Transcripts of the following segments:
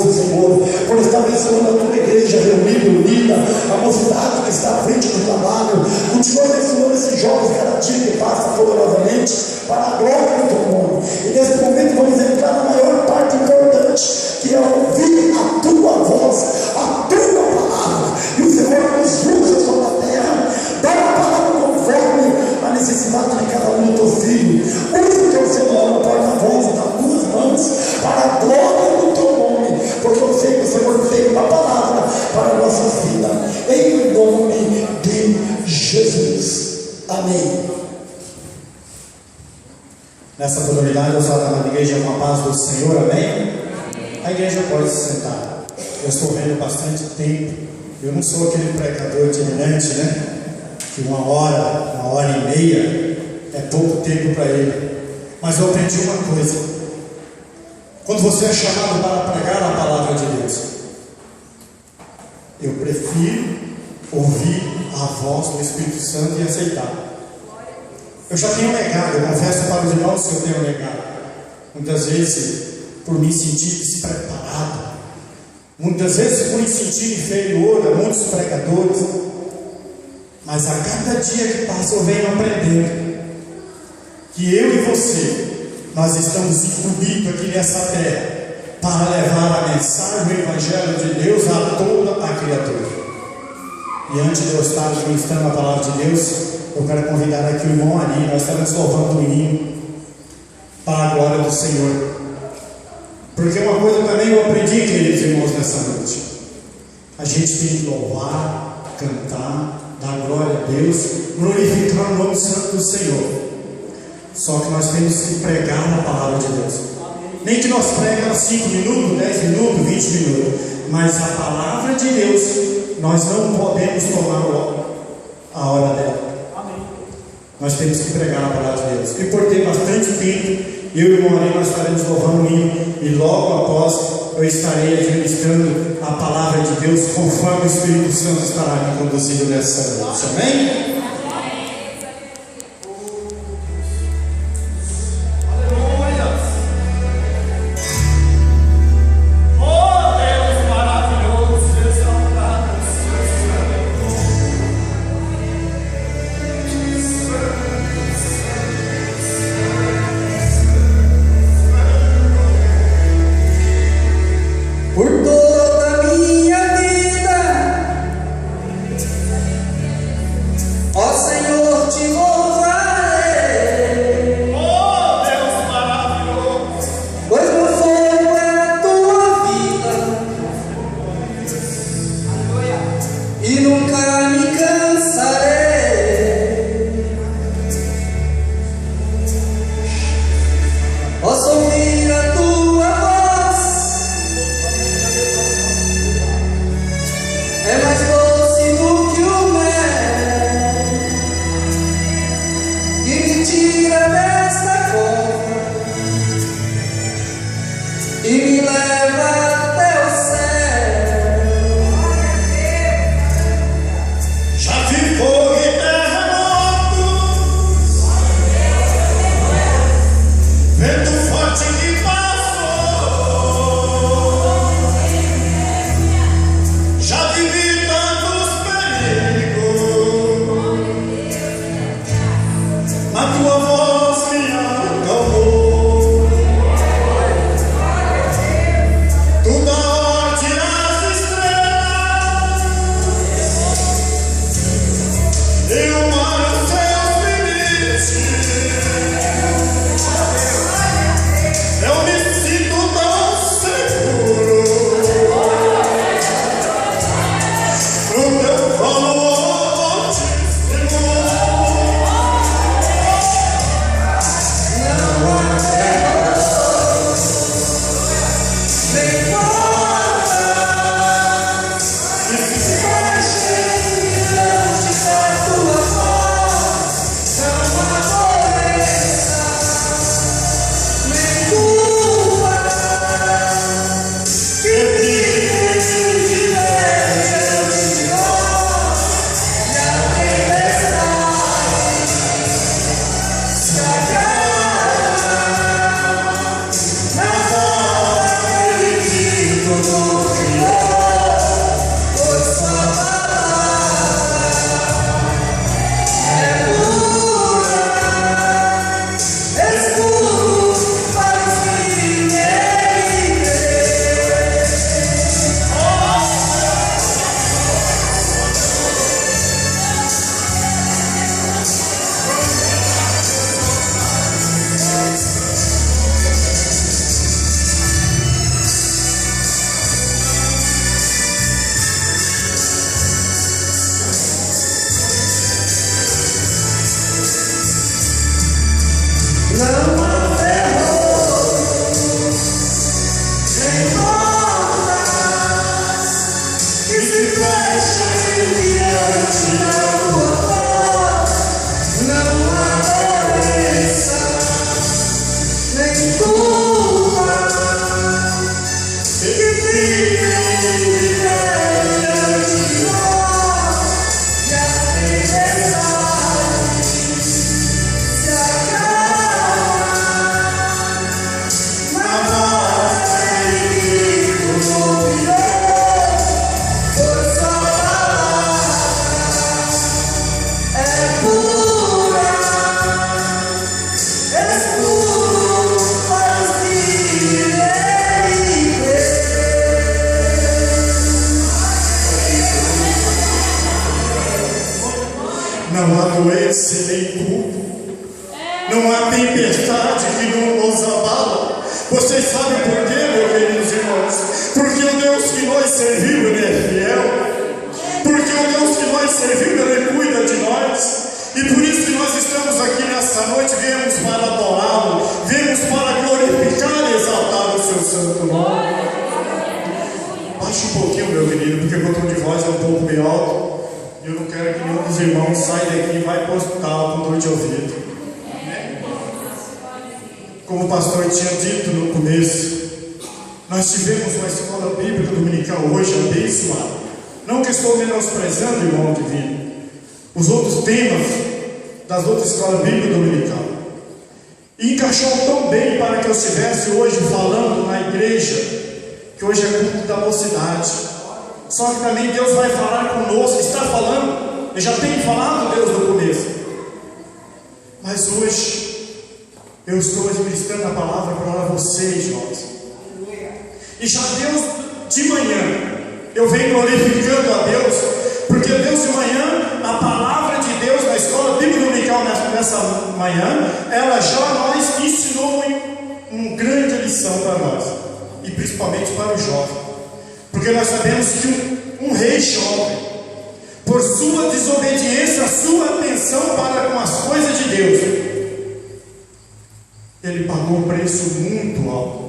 povo, Senhor, por estar abençoando a tua igreja reunida, unida, a mocidade que está à frente do trabalho. Continua abençoando esses jovens cada dia que passa poderosamente para a glória do teu nome. E nesse momento vamos entrar na maior parte importante, que é ouvir a tua voz, a tua palavra. E o Senhor nos usa sobre a terra, dá a palavra conforme a necessidade de cada um do teu filho. Use o teu Senhor como porta-voz das tuas mãos, para a glória do teu nome, porque eu sei que o Senhor tem uma palavra para a nossa vida, em nome de Jesus. Amém. Nessa oportunidade eu saudar na igreja com a paz do Senhor, amém? A igreja pode se sentar. Eu estou vendo bastante tempo. Eu não sou aquele pregador itinerante, né? Que uma hora e meia é pouco tempo para ele. Mas eu aprendi uma coisa: quando você é chamado para pregar a palavra de Deus, eu prefiro ouvir a voz do Espírito Santo e aceitar. Eu já tenho negado, eu confesso para os irmãos que eu tenho negado. Muitas vezes por me sentir despreparado, muitas vezes por me sentir inferior a muitos pregadores. Mas a cada dia que passa eu venho aprendendo que eu e você, nós estamos incumbidos aqui nessa terra para levar a mensagem do Evangelho de Deus a toda a criatura. E antes de eu estar ministrando a palavra de Deus, eu quero convidar aqui o irmão Ari. Nós estamos louvando o hino para a glória do Senhor. Porque uma coisa também eu aprendi, queridos irmãos, nessa noite: a gente tem que louvar, cantar, dar glória a Deus, glorificar o nome santo do Senhor. Só que nós temos que pregar a palavra de Deus. Nem que nós pregamos 5 minutos, 10 minutos, 20 minutos, mas a palavra de Deus, nós não podemos tomar a hora dela. Nós temos que pregar a palavra de Deus. E por ter bastante tempo, eu e o irmão Ari, nós estaremos louvando o hino, e logo após eu estarei administrando a palavra de Deus, conforme o Espírito Santo estará me conduzindo nessa noite. Amém? excelente culto. Não há tempestade que não nos abala. Vocês sabem por quê, meus queridos irmãos? Porque o Deus que nós servimos, Ele é fiel. Porque o Deus que nós servimos, Ele cuida de nós. E por isso que nós estamos aqui nesta noite, viemos para adorá-lo, viemos para glorificar e exaltar o seu santo nome. Baixe um pouquinho, meu querido, porque o tom de voz é um pouco meio alto. E eu não quero que nenhum dos irmãos saia daqui e vai para o hospital com dor de ouvido. Como o pastor tinha dito no começo, nós tivemos uma escola bíblica dominical hoje abençoada. Não que estou menosprezando, irmão divino, os outros temas das outras escolas bíblicas dominical. E encaixou tão bem para que eu estivesse hoje falando na igreja, que hoje é culto da mocidade. Só que também Deus vai falar conosco, está falando, Ele já tem falado Deus no começo. Mas hoje eu estou administrando a palavra para vocês, jovens. E já Deus de manhã, eu venho glorificando a Deus, porque Deus de manhã, a palavra de Deus na escola bíblica dominical nessa manhã, ela já nos ensinou uma grande lição para nós, e principalmente para o jovem. Porque nós sabemos que um rei jovem, por sua desobediência, sua atenção para com as coisas de Deus, ele pagou um preço muito alto.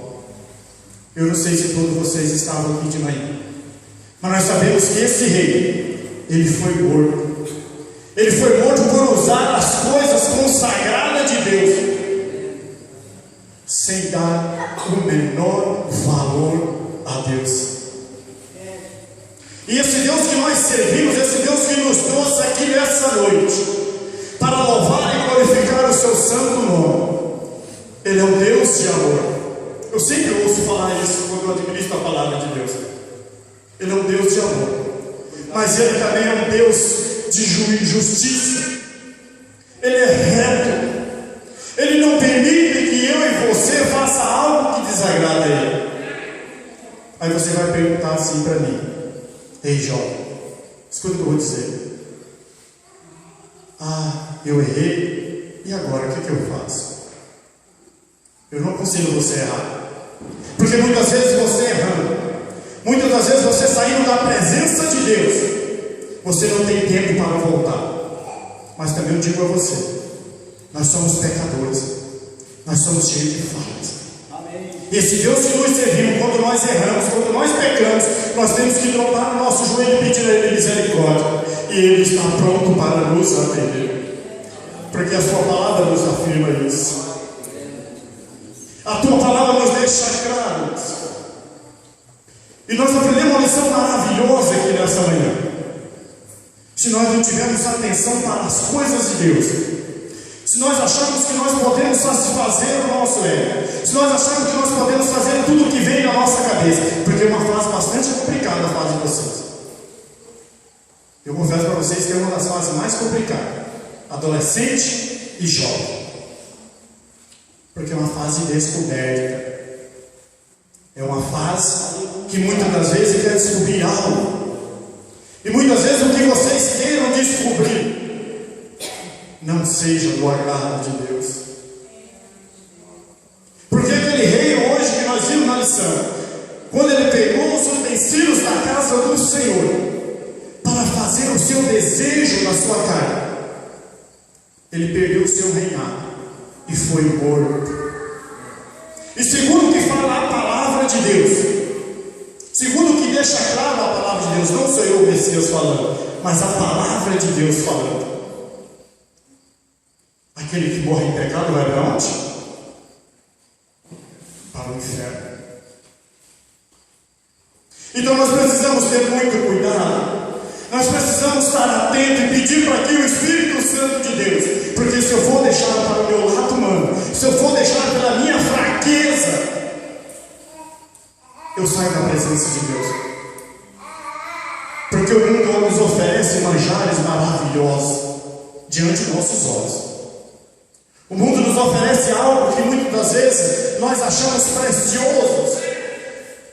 Eu não sei se todos vocês estavam aqui de manhã, mas nós sabemos que esse rei, ele foi morto. Ele foi morto por usar as coisas consagradas de Deus sem dar o menor valor a Deus. E esse Deus que nós servimos, esse Deus que nos trouxe aqui nessa noite para louvar e glorificar o seu santo nome, Ele é um Deus de amor. Eu sempre ouço falar isso quando eu administro a palavra de Deus. Ele é um Deus de amor, mas Ele também é um Deus de justiça. Ele é reto. Ele não permite que eu e você faça algo que desagrada a Ele. Aí você vai perguntar assim para mim: ei, jovem, escuta o que eu vou dizer. Eu errei, e agora o que eu faço? Eu não aconselho você a errar, porque muitas vezes você errando, muitas das vezes você saindo da presença de Deus, você não tem tempo para voltar. Mas também eu digo a você, nós somos pecadores, nós somos cheios de falhas. E esse Deus que nos servimos, quando nós erramos, quando nós pecamos, nós temos que dobrar o nosso joelho e pedir a Ele misericórdia, e Ele está pronto para nos atender, porque a sua palavra nos afirma isso. A tua palavra nos deixa claro. E nós aprendemos uma lição maravilhosa aqui nessa manhã. Se nós não tivermos atenção para as coisas de Deus, se nós acharmos que nós podemos satisfazer o nosso ego, se nós acharmos que nós podemos fazer tudo o que vem na nossa cabeça, porque é uma fase bastante complicada a fase de vocês. Eu confesso para vocês que é uma das fases mais complicadas, adolescente e jovem. Porque é uma fase descoberta. É uma fase que muitas das vezes quer descobrir algo. E muitas vezes o que vocês queiram descobrir não seja do agrado de Deus. Porque aquele rei hoje que nós vimos na lição, quando ele pegou os utensílios da casa do Senhor para fazer o seu desejo na sua carne, ele perdeu o seu reinado e foi morto. E segundo o que fala a palavra de Deus, segundo o que deixa claro a palavra de Deus, não sou eu o Messias falando, mas a palavra de Deus falando, aquele que morre em pecado vai para onde? Para o inferno. Então nós precisamos ter muito cuidado. Nós precisamos estar atentos e pedir para que o Espírito Santo de Deus, porque se eu for deixar para o meu lado humano, se eu for deixar pela minha fraqueza, eu saio da presença de Deus. Porque o mundo nos oferece manjares maravilhosos diante dos nossos olhos. O mundo nos oferece algo que muitas das vezes nós achamos precioso,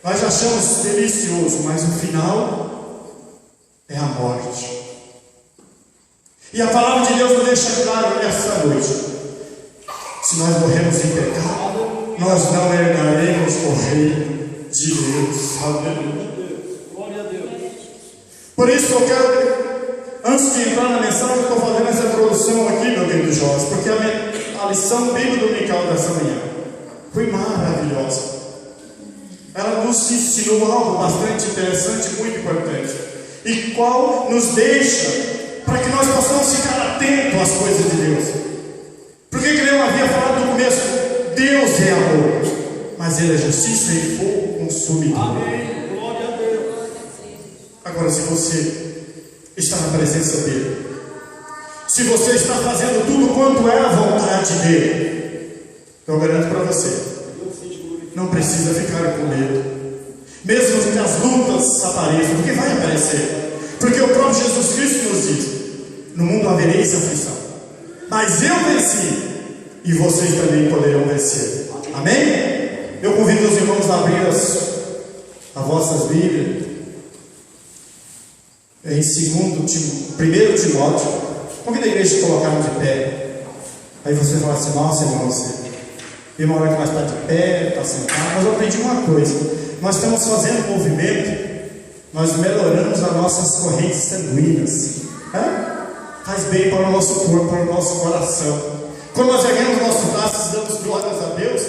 nós achamos delicioso, mas o final é a morte. E a palavra de Deus nos deixa claro nessa noite: se nós morremos em pecado, nós não herdaremos o reino de Deus. Aleluia. Glória a Deus. Por isso eu quero, antes de entrar na mensagem, eu estou fazendo essa introdução aqui, meu querido Jorge, porque a lição bíblica dominical dessa manhã foi maravilhosa. Ela nos ensinou algo bastante interessante, muito importante, e qual nos deixa para que nós possamos ficar atentos às coisas de Deus. Porque, como eu havia falado no começo, Deus é amor, mas Ele é justiça e fogo consumidor. Amém. Glória a Deus. Agora, se você está na presença dEle, se você está fazendo tudo quanto é a vontade dEle, eu garanto para você, não precisa ficar com medo, mesmo que as lutas apareçam, porque vai aparecer, porque o próprio Jesus Cristo nos diz: no mundo havereis aflição, mas eu venci, e vocês também poderão vencer. Amém? Eu convido os irmãos a abrir as vossas Bíblias em 1 Timóteo. Convido a igreja a colocar de pé. Aí você fala assim: nossa, irmão, você tem uma hora que nós está de pé, está sentado. Mas eu aprendi uma coisa: nós estamos fazendo movimento, nós melhoramos as nossas correntes sanguíneas. Faz bem para o nosso corpo, para o nosso coração. Quando nós erguemos nossos braços e damos glórias a Deus,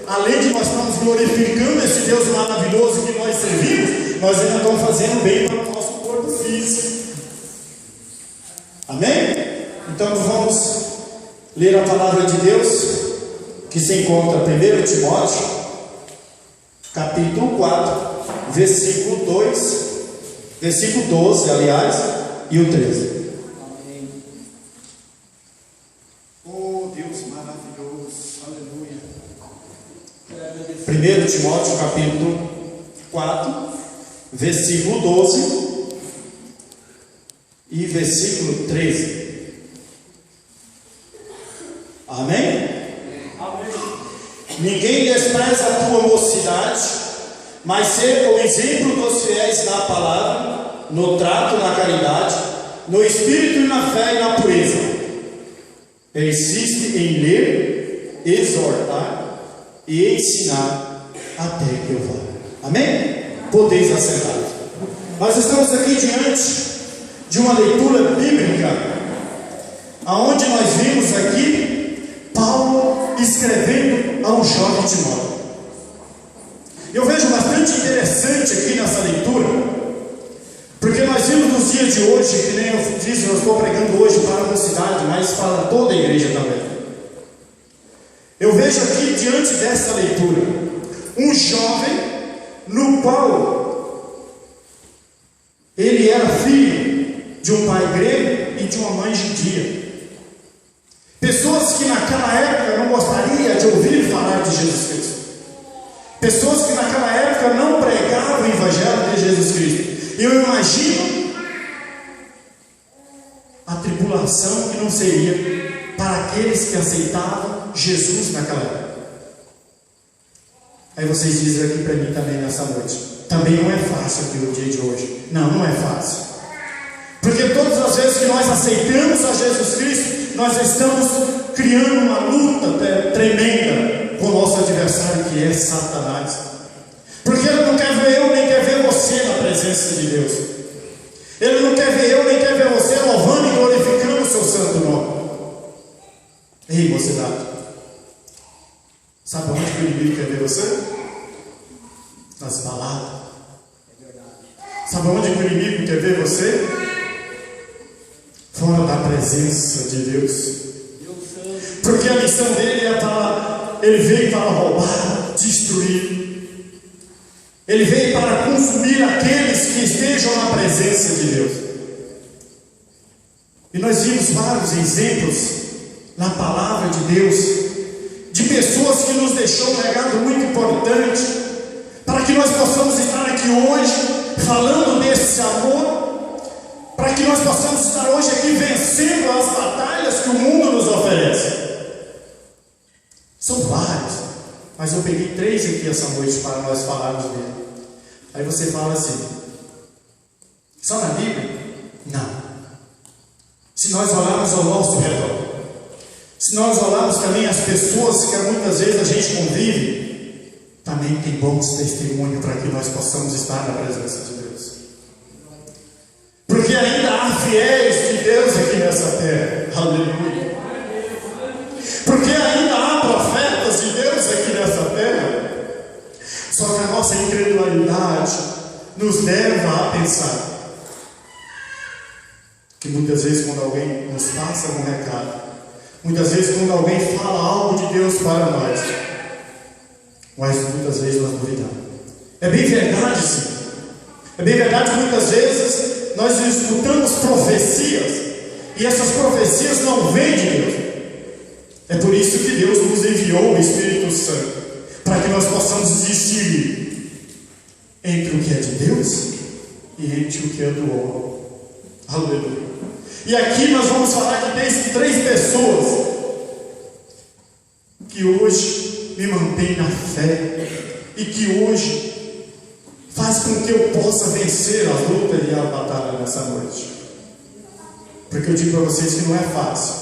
além de nós estarmos glorificando esse Deus maravilhoso que nós servimos, nós ainda estamos fazendo bem para o nosso corpo físico. Amém? Então vamos ler a palavra de Deus, que se encontra em 1 Timóteo, capítulo 4, versículo 2, versículo 12, aliás, e o 13. Oh, Deus maravilhoso, aleluia. 1 Timóteo, capítulo 4, versículo 12 e versículo 13. Amém? Ninguém despreza a tua mocidade, mas seja o exemplo dos fiéis na palavra, no trato, na caridade, no espírito e na fé e na pureza. Persiste em ler, exortar e ensinar até que eu vá. Amém? Podeis assentar. Nós estamos aqui diante de uma leitura bíblica, aonde nós vimos aqui Paulo escrevendo ao jovem Timóteo. Eu vejo bastante interessante aqui nessa leitura, porque nós vimos nos dias de hoje, que nem eu disse, eu estou pregando hoje para a mocidade, mas para toda a igreja também. Eu vejo aqui diante dessa leitura um jovem no qual ele era filho de um pai grego e de uma mãe judia. Pessoas que naquela época não gostariam de ouvir falar de Jesus Cristo. Pessoas que naquela época não pregavam o Evangelho de Jesus Cristo. Eu imagino a tribulação que não seria para aqueles que aceitavam Jesus naquela época. Aí vocês dizem aqui para mim também nessa noite: também não é fácil aqui o dia de hoje. Não, não é fácil. Porque todas as vezes que nós aceitamos a Jesus Cristo, nós estamos criando uma luta tremenda com o nosso adversário, que é Satanás. Porque ele não quer ver eu, nem quer ver você na presença de Deus. Ele não quer ver eu, nem quer ver você louvando e glorificando o seu santo nome. Ei, mocidade, sabe onde o inimigo quer ver você? Nas baladas. Sabe onde o inimigo quer ver você? Fora da presença de Deus. Porque a missão dele é ele veio para roubar, destruir. Ele veio para consumir aqueles que estejam na presença de Deus. E nós vimos vários exemplos na palavra de Deus, de pessoas que nos deixou um legado muito importante, para que nós possamos estar aqui hoje, falando desse amor, para que nós possamos estar hoje aqui vencendo as batalhas que o mundo nos oferece. São vários, mas eu peguei 3 aqui essa noite para nós falarmos dele. Aí você fala assim: só na Bíblia? Não. Se nós olharmos ao nosso redor, se nós olharmos também as pessoas que muitas vezes a gente convive, também tem bons testemunhos para que nós possamos estar na presença de Deus. Porque ainda há fiéis de Deus aqui nessa terra. Aleluia. Porque ainda há profetas de Deus aqui nessa terra. Só que a nossa incredulidade nos leva a pensar que muitas vezes quando alguém nos passa um recado, muitas vezes quando alguém fala algo de Deus para nós, mas muitas vezes nós duvidamos. É bem verdade, sim. É bem verdade que muitas vezes nós escutamos profecias e essas profecias não vêm de Deus. É por isso que Deus nos enviou o Espírito Santo, para que nós possamos discernir entre o que é de Deus e entre o que é do homem. Aleluia. E aqui nós vamos falar que tem 3 pessoas que hoje me mantêm na fé e que hoje faz com que eu possa vencer a luta e a batalha nessa noite. Porque eu digo para vocês que não é fácil.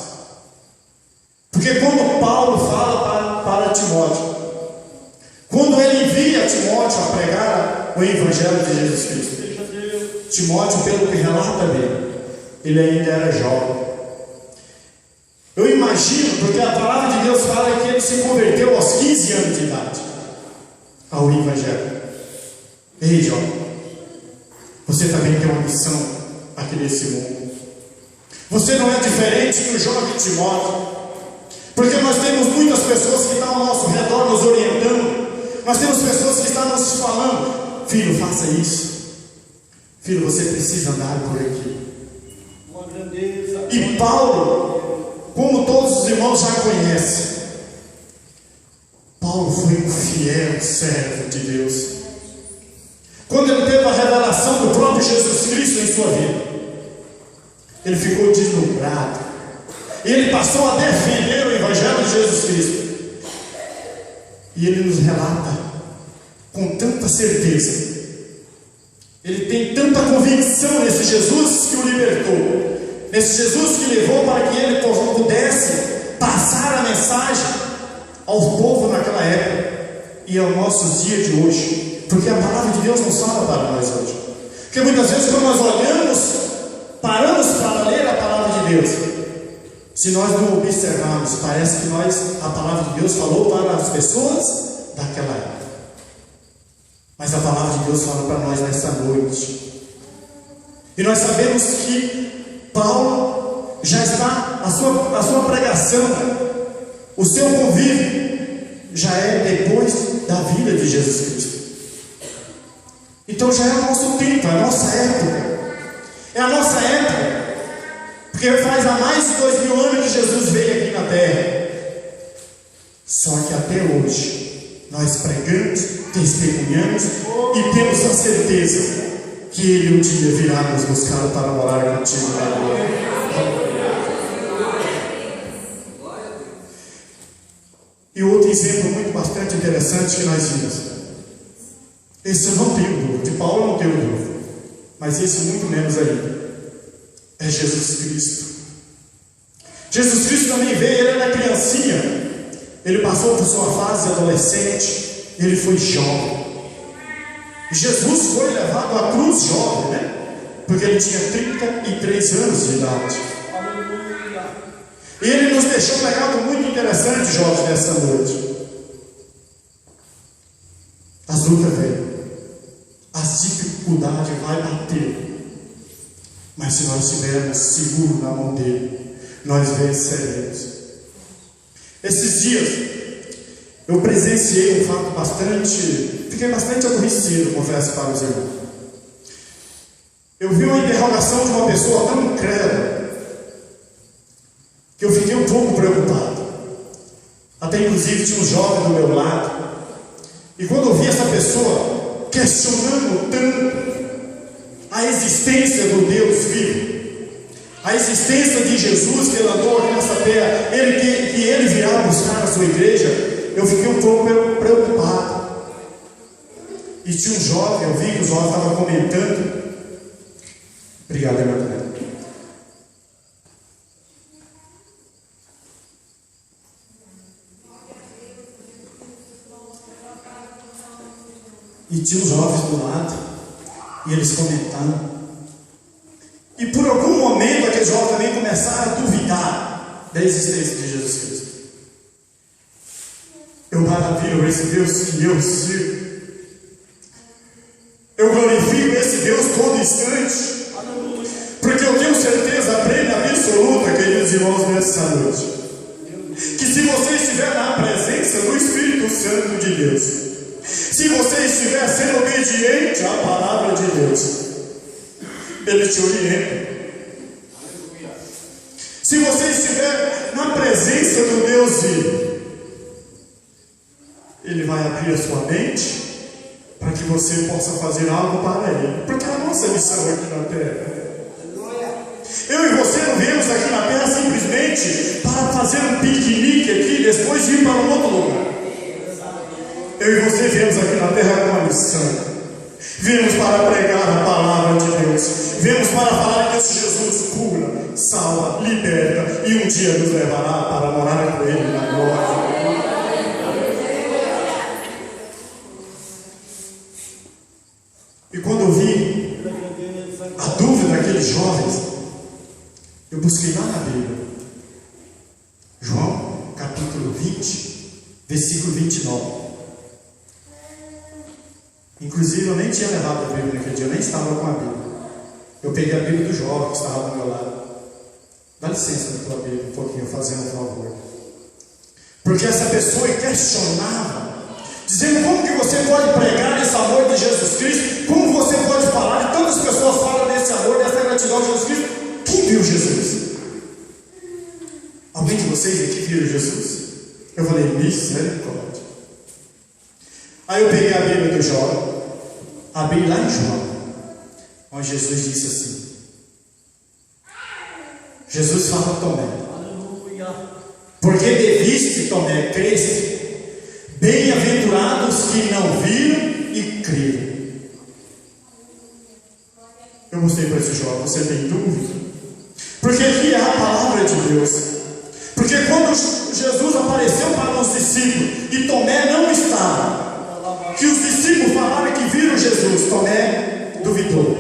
Porque quando Paulo fala para Timóteo, quando ele envia Timóteo a pregar o Evangelho de Jesus Cristo, Timóteo, pelo que relata dele, ele ainda era jovem. Eu imagino, porque a palavra de Deus fala que ele se converteu aos 15 anos de idade ao Evangelho. Ei, jovem, você também tem uma missão aqui nesse mundo. Você não é diferente do jovem Timóteo, porque nós temos muitas pessoas que estão ao nosso redor nos orientando. Nós temos pessoas que estão nos falando: filho, faça isso. Filho, você precisa andar por aqui. E Paulo, como todos os irmãos já conhecem, Paulo foi um fiel servo de Deus. Quando ele teve a revelação do próprio Jesus Cristo em sua vida, ele ficou deslumbrado. E ele passou a defender o Evangelho de Jesus Cristo. E ele nos relata com tanta certeza. Ele tem tanta convicção nesse Jesus que o libertou, nesse Jesus que levou para que ele pudesse passar a mensagem ao povo naquela época e aos nossos dias de hoje. Porque a palavra de Deus não fala para nós hoje. Porque muitas vezes quando nós olhamos, paramos para ler a palavra de Deus, se nós não observarmos, parece que a palavra de Deus falou para as pessoas daquela época. Mas a palavra de Deus fala para nós nessa noite. E nós sabemos que Paulo já está, a sua pregação, o seu convívio, já é depois da vida de Jesus Cristo. Então já é o nosso tempo, é a nossa época. É a nossa época. Porque faz há mais de 2000 anos que Jesus veio aqui na terra. Só que até hoje nós pregamos, testemunhamos e temos a certeza que Ele um dia virá nos buscar para morar contigo na glória. E outro exemplo muito bastante interessante que nós vimos. Esse eu não tenho dúvida, de Paulo eu não tenho dúvida, mas esse muito menos ainda. É Jesus Cristo. Jesus Cristo também veio, ele era criancinha, ele passou por sua fase adolescente, ele foi jovem. Jesus foi levado à cruz jovem, né? Porque ele tinha 33 anos de idade. E ele nos deixou um legado muito interessante, jovens, nessa noite. As lutas vêm, as dificuldades vai bater. Mas se nós estivermos seguros na mão dele, nós venceremos. Esses dias, eu presenciei um fato fiquei bastante aborrecido, confesso para os irmãos. Eu vi uma interrogação de uma pessoa tão incrédula, que eu fiquei um pouco preocupado. Até inclusive tinha um jovem do meu lado, e quando eu vi essa pessoa questionando tanto a existência do Deus vivo, a existência de Jesus que ele andou aqui nessa terra, que ele virá buscar a sua igreja, eu fiquei um pouco preocupado. E tinha um jovem, eu vi que o jovem estava comentando. Obrigado, irmão. E tinha os jovens do lado, e eles comentando. E por algum momento aqueles jovens também começaram a duvidar da existência de Jesus Cristo. Eu maravilho esse Deus que eu sirvo. Eu glorifico esse Deus todo instante. Porque eu tenho certeza plena, absoluta, queridos irmãos, nessa noite, que se você estiver na presença do Espírito Santo de Deus, se você estiver sendo obediente à palavra de Deus, Ele te orienta. Se você estiver na presença do Deus vivo, Ele vai abrir a sua mente para que você possa fazer algo para Ele. Porque a nossa missão aqui na terra, eu e você não viemos aqui na terra simplesmente para fazer um piquenique aqui e depois ir para um outro lugar. Eu e você viemos aqui na terra com uma missão. Viemos para pregar a palavra de Deus. Viemos para falar que esse Jesus cura, salva, liberta e um dia nos levará para morar com Ele na glória. E quando eu vi a dúvida daqueles jovens, eu busquei lá na Bíblia, João capítulo 20, versículo 29. Inclusive eu nem tinha levado a Bíblia naquele dia, eu nem estava com a Bíblia. Eu peguei a Bíblia do jovem que estava do meu lado. Dá licença da tua Bíblia um pouquinho, fazendo um favor. Porque essa pessoa questionava, dizendo: como que você pode pregar esse amor de Jesus Cristo? Como você pode falar? E tantas pessoas falam desse amor, dessa gratidão de Jesus Cristo. Quem viu Jesus? Alguém de vocês aqui viu Jesus? Eu falei: misericórdia. Aí eu peguei a Bíblia do jovem, abri lá em João, onde Jesus disse assim. Jesus fala a Tomé: porque deviste, Tomé, cresce. Bem-aventurados que não viram e creram. Eu mostrei para esse jovem: você tem dúvida? Porque aqui é a palavra de Deus. Porque quando Jesus apareceu para os discípulos e Tomé não estava, que os discípulos falaram que viram Jesus, Tomé duvidou.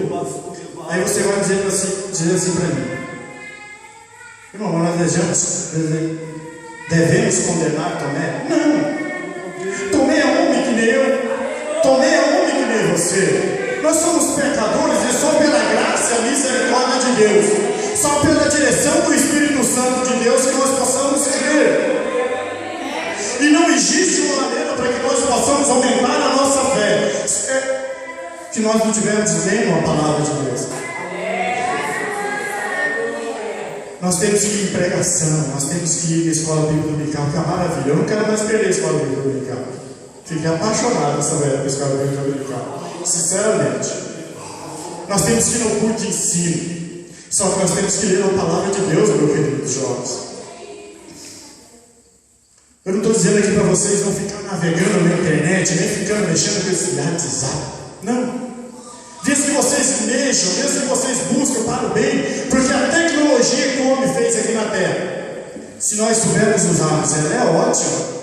Aí você vai dizer assim para mim: irmão, nós devemos condenar Tomé? Não. Tomé é homem que nem eu. Tomé é homem que nem você. Nós somos pecadores e só pela graça e a misericórdia de Deus, só pela direção do Espírito Santo de Deus, que nós possamos crer. E não existe uma maneira para que nós possamos aumentar a nossa fé que nós não estivermos lendo a palavra de Deus. Nós temos que ir em pregação, nós temos que ir na escola bíblica dominical, que é uma maravilha. Eu não quero mais perder a escola bíblica dominical. Fiquei apaixonado nessa velha da escola bíblica dominical, sinceramente. Nós temos que ir no culto de ensino, só que nós temos que ler a palavra de Deus, meu querido jovens. Eu não estou dizendo aqui para vocês não ficar navegando na internet, nem ficando mexendo com esse WhatsApp. Não. Desde que vocês mexam, desde que vocês buscam para o bem, porque a tecnologia que o homem fez aqui na terra, se nós soubermos usarmos, ela é ótima.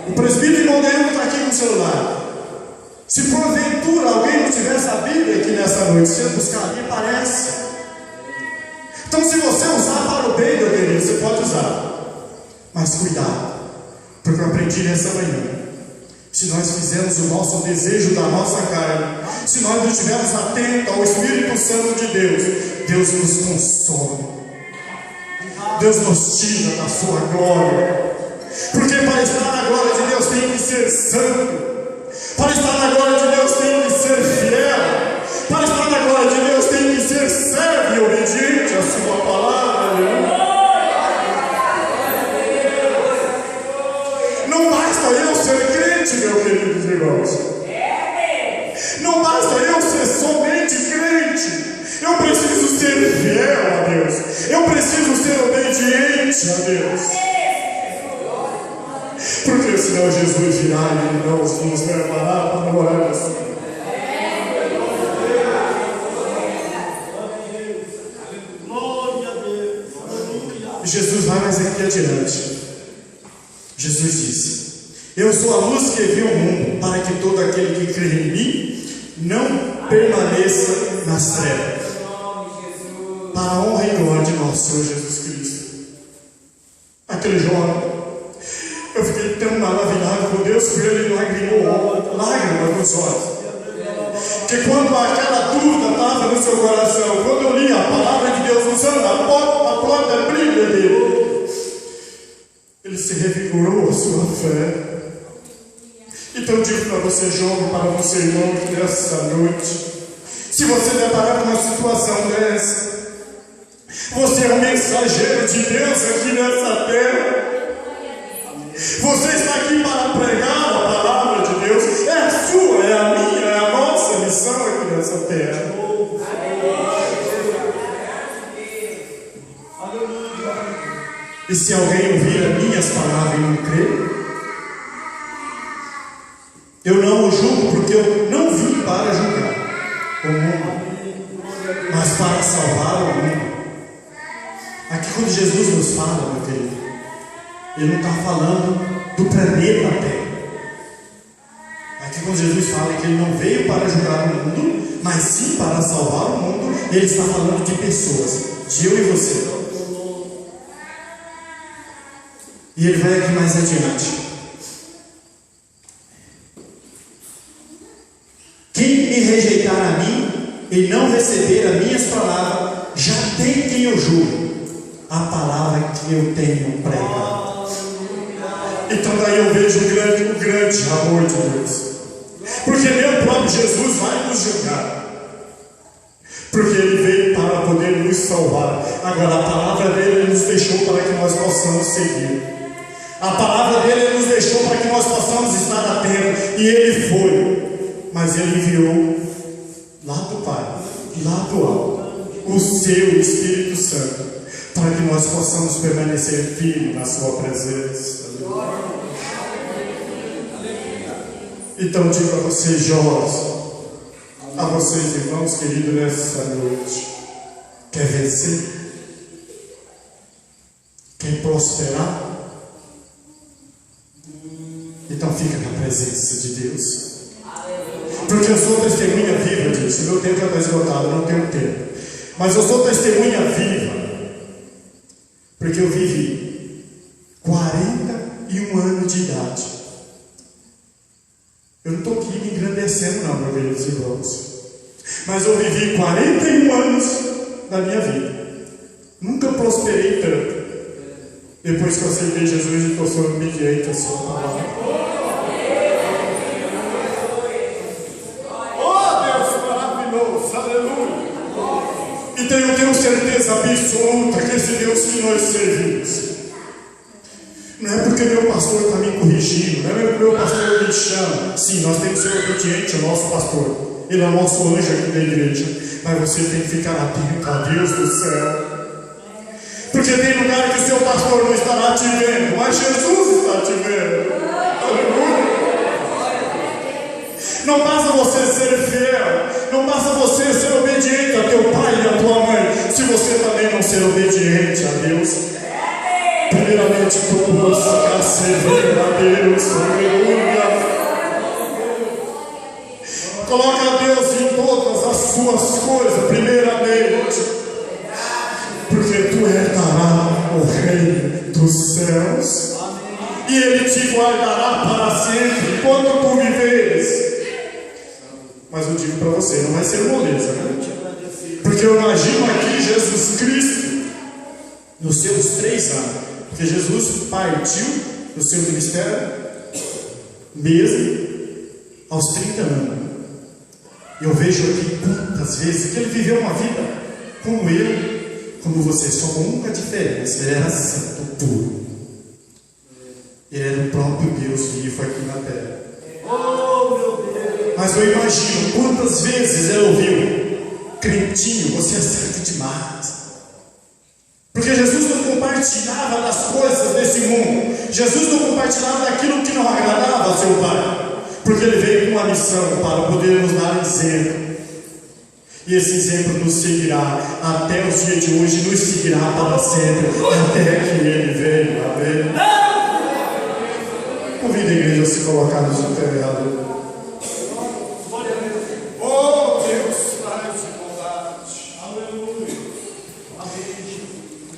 O presbítero irmão Deus está aqui com o celular. Se porventura alguém não tivesse a Bíblia aqui nessa noite, se ele buscar ali, aparece. Então, se você usar para o bem, meu querido, você pode usar. Mas cuidado, porque eu aprendi nessa manhã. Se nós fizermos o nosso desejo da nossa carne, se nós não estivermos atentos ao Espírito Santo de Deus, Deus nos consome, Deus nos tira da sua glória. Porque para estar na glória de Deus tem que ser santo, para estar na glória de Deus tem que ser fiel, para estar na glória de Deus tem que ser servo e obediente à sua palavra. Não basta eu ser crente, meu queridos irmãos. Não basta eu ser somente crente. Eu preciso ser fiel a Deus. Eu preciso ser obediente a Deus. Porque senão Jesus virá e Ele não nos levará para morar assim. E Jesus vai mais aqui adiante. Jesus disse: eu sou a luz que viu o mundo. venho para que todo aquele que crê em mim não permaneça nas trevas. Para a honra e glória de nosso Senhor Jesus Cristo. Aquele jovem, eu fiquei tão maravilhado com Deus que ele lagrimou lágrimas nos olhos. Que quando aquela dúvida estava no seu coração, quando eu li a palavra de Deus usando a própria Bíblia dele, ele se revigorou a sua fé. Então eu digo para você, jovem, para você, irmão, que nessa noite, se você deparar com uma situação dessa, você é um mensageiro de Deus aqui nessa terra. Você está aqui para pregar a palavra de Deus. É a sua, é a minha, é a nossa missão aqui nessa terra. E se alguém ouvir as minhas palavras e não crer, eu não o julgo, porque eu não vim para julgar o mundo, mas para salvar o mundo. Aqui quando Jesus nos fala, meu querido, ele não está falando do planeta Terra. Aqui quando Jesus fala que ele não veio para julgar o mundo, mas sim para salvar o mundo, ele está falando de pessoas, de eu e você. E ele vai aqui mais adiante. Quem me rejeitar a mim e não receber as minhas palavras, já tem quem eu julgo. A palavra que eu tenho pregado. Então daí eu vejo o grande amor de Deus. Porque meu próprio Jesus vai nos julgar. Porque ele veio para poder nos salvar. Agora a palavra dele ele nos deixou para que nós possamos seguir. A palavra dele ele nos deixou para que nós possamos estar atentos. E ele foi. Mas ele enviou lá do Pai, lá do alto, o seu Espírito Santo, para que nós possamos permanecer firmes na sua presença. Então digo a vocês, jovens, a vocês, irmãos queridos, nessa noite, quer vencer? Quer prosperar? Então fica na presença de Deus. Porque eu sou testemunha viva disso. Meu tempo já está esgotado, eu não tenho tempo. Mas eu sou testemunha viva. Porque eu vivi 41 anos de idade. Eu não estou aqui me engrandecendo não, meus queridos irmãos. Mas eu vivi 41 anos da minha vida. Nunca prosperei tanto. Depois que eu aceitei Jesus e eu sou obediente à sua palavra. Oh Deus maravilhoso, aleluia. Então eu tenho certeza absoluta que esse Deus que nós servimos, não é porque meu pastor está me corrigindo, não é porque meu pastor me chama. Sim, nós temos que ser obedientes ao nosso pastor. Ele é o nosso anjo aqui da igreja. Mas você tem que ficar atento a Deus do céu. Porque tem lugar que o seu pastor não estará te vendo, mas Jesus está te vendo. Aleluia. Não basta você ser fiel, não basta você ser obediente a teu pai e a tua mãe, se você também não ser obediente a Deus. Primeiramente, tu busca servir a Deus. Aleluia. Coloca a Deus em todas as suas coisas, primeiramente, porque tu herdarás o reino dos céus. E Ele te guardará para sempre, enquanto tu viveres. Mas eu digo para você, não vai ser moleza, né? Porque eu imagino aqui Jesus Cristo, nos seus 3 anos, porque Jesus partiu do seu ministério, mesmo aos 30 anos. E eu vejo aqui quantas vezes que ele viveu uma vida como eu, como você, só com uma diferença: ele era santo puro. Ele era o próprio Deus vivo aqui na terra. Mas eu imagino quantas vezes ele ouviu: crentinho, você é certo demais. Porque Jesus não compartilhava das coisas desse mundo. Jesus não compartilhava daquilo que não agradava a seu Pai. Porque ele veio com uma missão para poder nos dar exemplo. E esse exemplo nos seguirá até os dias de hoje, nos seguirá para sempre, até que ele venha. Amém. Convido a igreja a se colocar no seu telhado. Oh, Deus, Pai de bondade. Aleluia.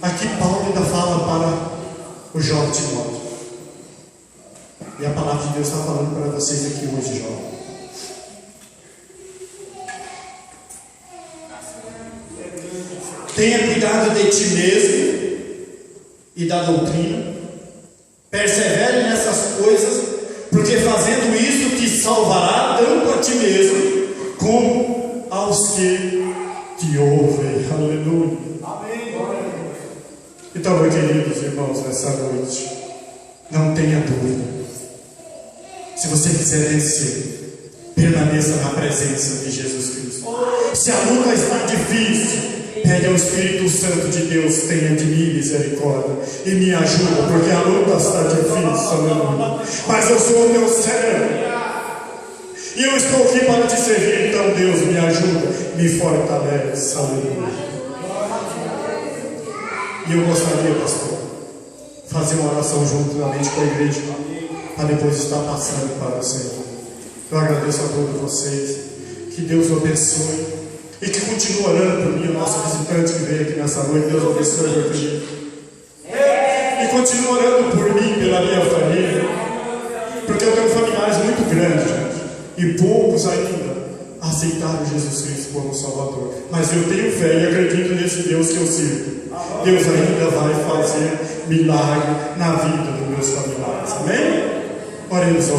Aqui Paulo ainda fala para o jovem Timóteo. E a palavra de Deus está falando para vocês aqui hoje, jovem. Tenha cuidado de ti mesmo e da doutrina. Persevere nessas coisas, porque fazendo isso te salvará tanto a ti mesmo como aos que te ouvem. Aleluia. Amém. Então, meus queridos irmãos, nessa noite, não tenha dúvida. Se você quiser vencer, permaneça na presença de Jesus Cristo. Se a luta está difícil, pede ao Espírito Santo de Deus, tenha de mim misericórdia e me ajuda, porque a luta está difícil, aleluia. Mas eu sou o teu servo e eu estou aqui para te servir. Então Deus me ajuda, me fortalece, aleluia. E eu gostaria, pastor, fazer uma oração juntamente com a igreja, para depois estar passando para o Senhor. Eu agradeço a todos vocês, que Deus o abençoe. E que continue orando por mim, o nosso visitante que veio aqui nessa noite. Deus abençoe, meu querido. E continue orando por mim, pela minha família. Porque eu tenho familiares muito grandes, gente. E poucos ainda aceitaram Jesus Cristo como Salvador. Mas eu tenho fé e acredito nesse Deus que eu sirvo. Deus ainda vai fazer milagre na vida dos meus familiares. Amém? Oremos ao